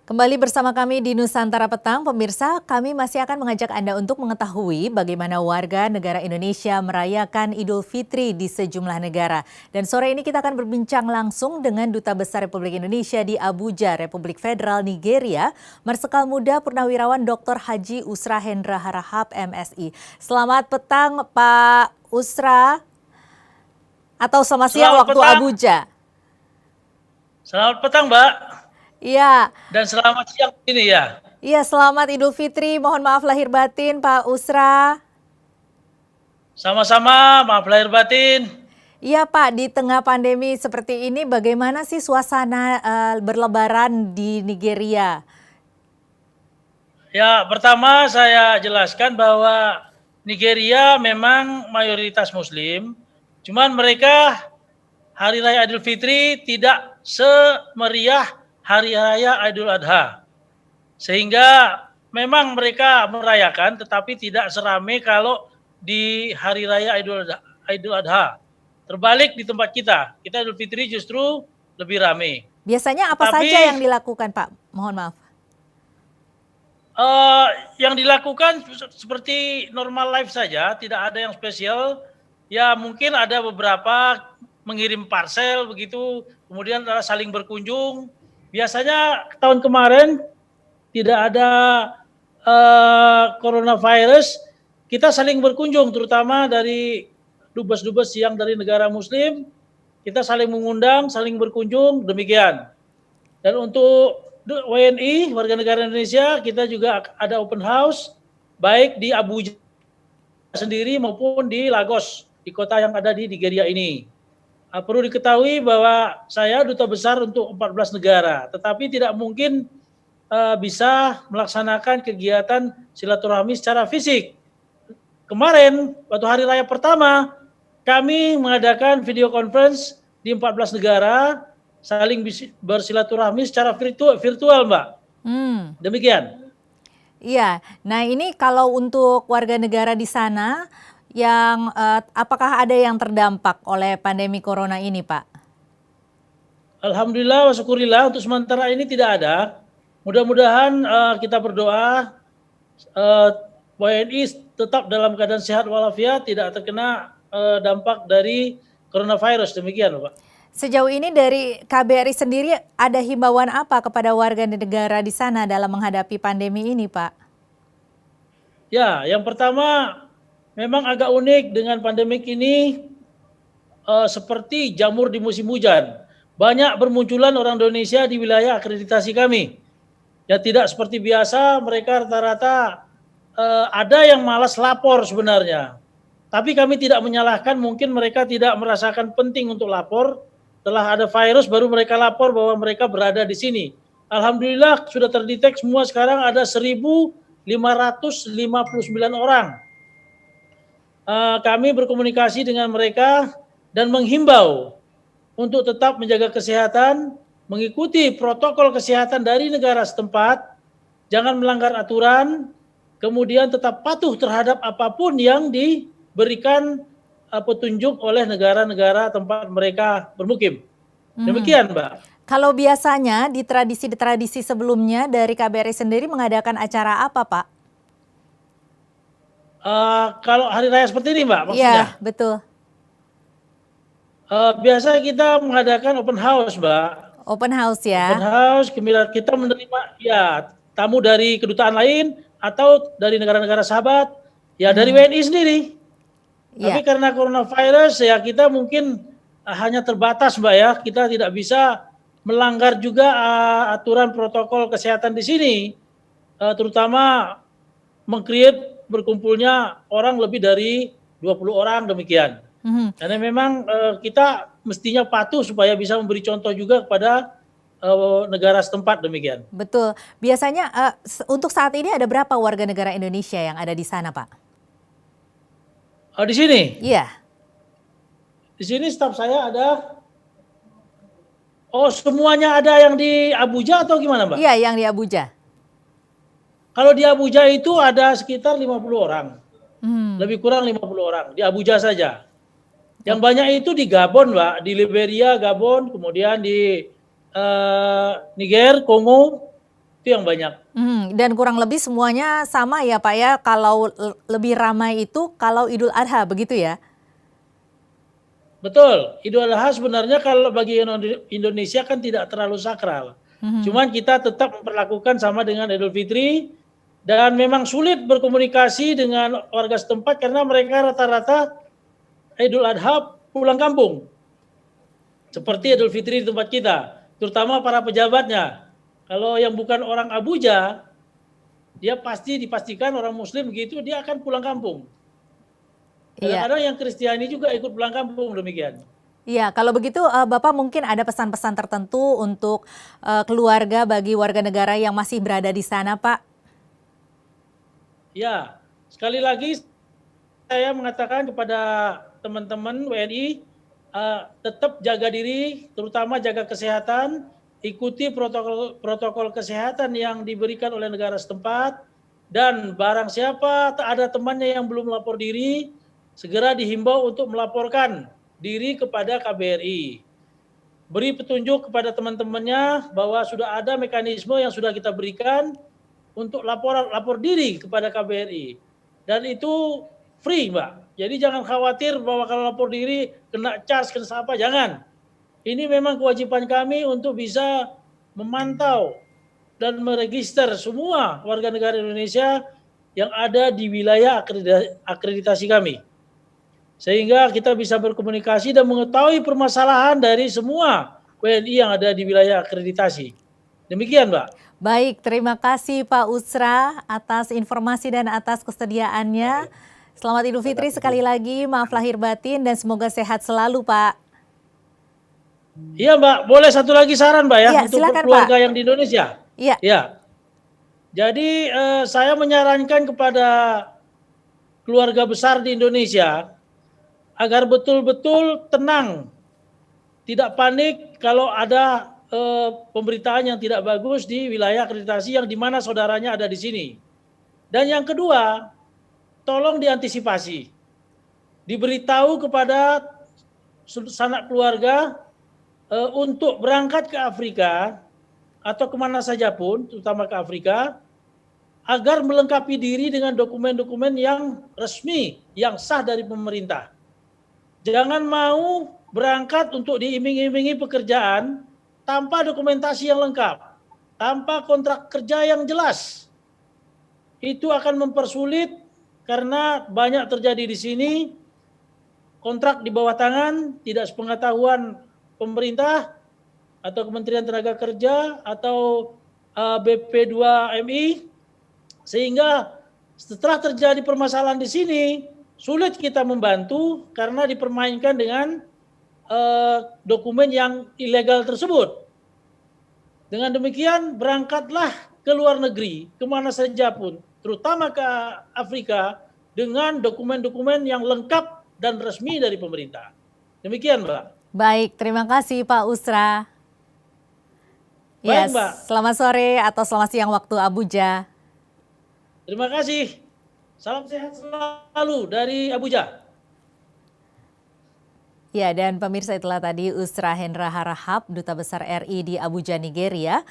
Kembali bersama kami di Nusantara Petang, pemirsa, kami masih akan mengajak Anda untuk mengetahui bagaimana warga negara Indonesia merayakan Idul Fitri di sejumlah negara. Dan sore ini kita akan berbincang langsung dengan Duta Besar Republik Indonesia di Abuja, Republik Federal Nigeria, Marsikal Muda Purnawirawan Dr. Haji Usra Hendra Harahap, MSI. Selamat petang Pak Usra, atau selamat siang Selamat waktu petang. Abuja. Selamat petang, Mbak. Iya. Dan selamat siang ini ya. Iya, selamat Idul Fitri. Mohon maaf lahir batin, Pak Usra. Sama-sama, maaf lahir batin. Iya, Pak, di tengah pandemi seperti ini, bagaimana sih suasana berlebaran di Nigeria? Ya, pertama saya jelaskan bahwa Nigeria memang mayoritas Muslim, cuman mereka Hari Raya Idul Fitri tidak semeriah Hari Raya Idul Adha. Sehingga memang mereka merayakan tetapi tidak seramai kalau di Hari Raya Idul Adha. Terbalik di tempat kita Idul Fitri justru lebih ramai. Biasanya apa Tapi saja yang dilakukan, Pak? Mohon maaf. yang dilakukan seperti normal life saja, tidak ada yang spesial. Ya mungkin ada beberapa mengirim parcel begitu, kemudian saling berkunjung. Biasanya tahun kemarin tidak ada coronavirus, kita saling berkunjung, terutama dari dubes-dubes yang dari negara Muslim, kita saling mengundang, saling berkunjung, demikian. Dan untuk WNI, warga negara Indonesia, kita juga ada open house, baik di Abuja sendiri maupun di Lagos, di kota yang ada di Nigeria ini. Perlu diketahui bahwa saya duta besar untuk 14 negara, tetapi tidak mungkin bisa melaksanakan kegiatan silaturahmi secara fisik. Kemarin, waktu hari raya pertama, kami mengadakan video conference di 14 negara, saling bersilaturahmi secara virtual, Mbak. Demikian. Iya, nah ini kalau untuk warga negara di sana, yang apakah ada yang terdampak oleh pandemi corona ini, Pak? Alhamdulillah wa syukurillah untuk sementara ini tidak ada. Mudah-mudahan kita berdoa WNI tetap dalam keadaan sehat walafiat, tidak terkena dampak dari coronavirus. Demikian, Pak. Sejauh ini dari KBRI sendiri ada himbauan apa kepada warga negara di sana dalam menghadapi pandemi ini, Pak? Ya, yang pertama memang agak unik dengan pandemik ini, seperti jamur di musim hujan. Banyak bermunculan orang Indonesia di wilayah akreditasi kami. Ya tidak seperti biasa, mereka rata-rata ada yang malas lapor sebenarnya. Tapi kami tidak menyalahkan, mungkin mereka tidak merasakan penting untuk lapor. Setelah ada virus baru mereka lapor bahwa mereka berada di sini. Alhamdulillah sudah terdetek semua, sekarang ada 1.559 orang. Kami berkomunikasi dengan mereka dan menghimbau untuk tetap menjaga kesehatan, mengikuti protokol kesehatan dari negara setempat, jangan melanggar aturan, kemudian tetap patuh terhadap apapun yang diberikan petunjuk oleh negara-negara tempat mereka bermukim. Demikian, Mbak. Kalau biasanya di tradisi sebelumnya dari KBRI sendiri mengadakan acara apa, Pak? Kalau hari raya seperti ini, Mbak, Iya, maksudnya? betul. Biasa kita mengadakan open house, Mbak. Open house ya. Open house, kita menerima ya tamu dari kedutaan lain atau dari negara-negara sahabat, ya dari WNI sendiri. Tapi Iya. karena coronavirus ya kita mungkin hanya terbatas, Mbak ya. Kita tidak bisa melanggar juga aturan protokol kesehatan di sini, terutama meng-create berkumpulnya orang lebih dari 20 orang demikian. Karena memang kita mestinya patuh supaya bisa memberi contoh juga kepada negara setempat demikian. Betul. Biasanya untuk saat ini ada berapa warga negara Indonesia yang ada di sana, Pak? Di sini? Iya. Di sini staf saya ada. Oh, semuanya ada yang di Abuja atau gimana, Mbak? Iya, yang di Abuja. Kalau di Abuja itu ada sekitar 50 orang. Lebih kurang 50 orang di Abuja saja. Yang banyak itu di Gabon, Mbak, di Liberia, Gabon, kemudian di Niger, Kongo, Itu yang banyak. Dan kurang lebih semuanya sama ya Pak ya, kalau lebih ramai itu kalau Idul Adha begitu ya? Betul, Idul Adha sebenarnya kalau bagi Indonesia kan tidak terlalu sakral. Mhm. Cuman kita tetap memperlakukan sama dengan Idul Fitri dan memang sulit berkomunikasi dengan warga setempat karena mereka rata-rata Idul Adha pulang kampung. Seperti Idul Fitri di tempat kita, terutama para pejabatnya. Kalau yang bukan orang Abuja, dia pasti dipastikan orang Muslim begitu dia akan pulang kampung. Iya. Kadang-kadang yang Kristiani juga ikut pulang kampung demikian. Iya, kalau begitu Bapak mungkin ada pesan-pesan tertentu untuk keluarga bagi warga negara yang masih berada di sana, Pak? Ya, sekali lagi saya mengatakan kepada teman-teman WNI, tetap jaga diri, terutama jaga kesehatan, ikuti protokol kesehatan yang diberikan oleh negara setempat, dan barang siapa tak ada temannya yang belum melapor diri, segera dihimbau untuk melaporkan diri kepada KBRI. Beri petunjuk kepada teman-temannya bahwa sudah ada mekanisme yang sudah kita berikan untuk lapor diri kepada KBRI. Dan itu free, Mbak. Jadi jangan khawatir bahwa kalau lapor diri kena charge, kena apa, jangan. Ini memang kewajiban kami untuk bisa memantau dan meregister semua warga negara Indonesia yang ada di wilayah akreditasi kami. Sehingga kita bisa berkomunikasi dan mengetahui permasalahan dari semua WNI yang ada di wilayah akreditasi. Demikian, Mbak. Baik, terima kasih Pak Usra atas informasi dan atas kesediaannya. Selamat Idul Fitri sekali lagi, maaf lahir batin dan semoga sehat selalu Pak. Iya, Mbak. Boleh satu lagi saran, Mbak ya, Iya, untuk silakan, keluarga Pak. yang di Indonesia. Iya. Ya. Jadi saya menyarankan kepada keluarga besar di Indonesia agar betul-betul tenang, tidak panik kalau ada pemberitaan yang tidak bagus di wilayah akreditasi yang di mana saudaranya ada di sini. Dan yang kedua, tolong diantisipasi. Diberitahu kepada sanak keluarga untuk berangkat ke Afrika atau kemana saja pun, terutama ke Afrika, agar melengkapi diri dengan dokumen-dokumen yang resmi, yang sah dari pemerintah. Jangan mau berangkat untuk diiming-imingi pekerjaan tanpa dokumentasi yang lengkap, tanpa kontrak kerja yang jelas. Itu akan mempersulit karena banyak terjadi di sini kontrak di bawah tangan, tidak sepengetahuan pemerintah atau Kementerian Tenaga Kerja atau BP2MI, sehingga setelah terjadi permasalahan di sini sulit kita membantu karena dipermainkan dengan dokumen yang ilegal tersebut. Dengan demikian berangkatlah ke luar negeri, kemana saja pun, terutama ke Afrika, dengan dokumen-dokumen yang lengkap dan resmi dari pemerintah. Demikian, Mbak. Baik, terima kasih Pak Usra. Baik, Mbak. Selamat sore atau selamat siang waktu Abuja. Terima kasih. Salam sehat selalu dari Abuja. Ya, dan pemirsa itulah tadi Usra Hendra Harahap, Duta Besar RI di Abuja, Nigeria.